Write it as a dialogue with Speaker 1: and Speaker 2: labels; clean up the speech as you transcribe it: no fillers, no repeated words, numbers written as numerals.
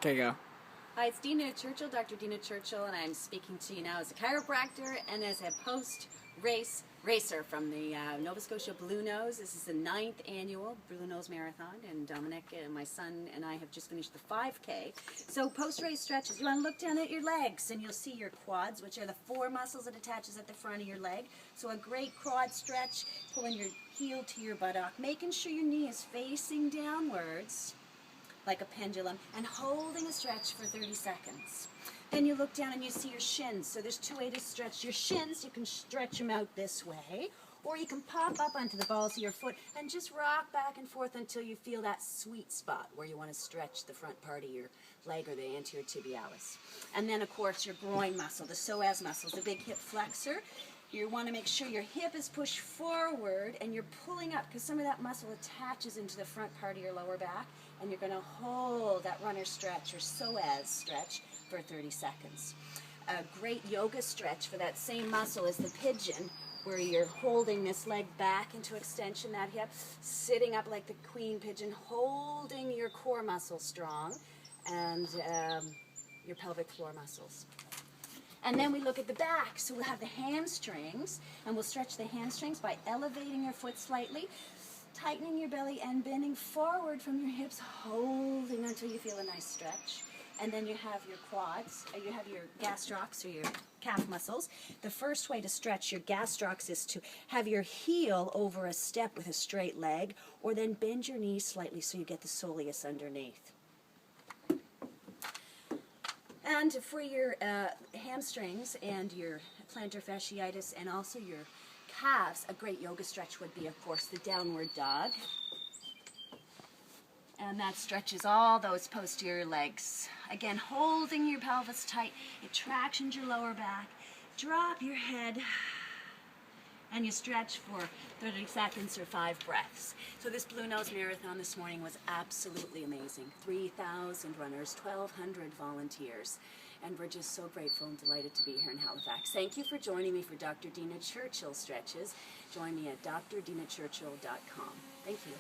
Speaker 1: Okay, go.
Speaker 2: Hi, it's Dina Churchill, Dr. Dina Churchill, and I'm speaking to you now as a chiropractor and as a post-race racer from the Nova Scotia Blue Nose. This is the 9th annual Blue Nose Marathon, and Dominic and my son and I have just finished the 5K. So post-race stretches, you want to look down at your legs and you'll see your quads, which are the 4 muscles that attaches at the front of your leg. So a great quad stretch, pulling your heel to your buttock, making sure your knee is facing downwards like a pendulum, and holding a stretch for 30 seconds. Then you look down and you see your shins. So there's 2 ways to stretch your shins. You can stretch them out this way, or you can pop up onto the balls of your foot and just rock back and forth until you feel that sweet spot where you want to stretch the front part of your leg or the anterior tibialis. And then, of course, your groin muscle, the psoas muscles, the big hip flexor. You want to make sure your hip is pushed forward and you're pulling up because some of that muscle attaches into the front part of your lower back, and you're going to hold that runner stretch or psoas stretch for 30 seconds. A great yoga stretch for that same muscle is the pigeon, where you're holding this leg back into extension, that hip, sitting up like the queen pigeon, holding your core muscles strong and your pelvic floor muscles. And then we look at the back, so we'll have the hamstrings, and we'll stretch the hamstrings by elevating your foot slightly, tightening your belly and bending forward from your hips, holding until you feel a nice stretch. And then you have your quads, you have your gastrocs or your calf muscles. The first way to stretch your gastrocs is to have your heel over a step with a straight leg, or then bend your knees slightly so you get the soleus underneath. And for your hamstrings and your plantar fasciitis and also your calves, a great yoga stretch would be, of course, the downward dog. And that stretches all those posterior legs. Again, holding your pelvis tight, it tractions your lower back. Drop your head, and you stretch for 30 seconds or 5 breaths. So this Blue Nose Marathon this morning was absolutely amazing. 3,000 runners, 1,200 volunteers, and we're just so grateful and delighted to be here in Halifax. Thank you for joining me for Dr. Dina Churchill stretches. Join me at drdinachurchill.com. Thank you.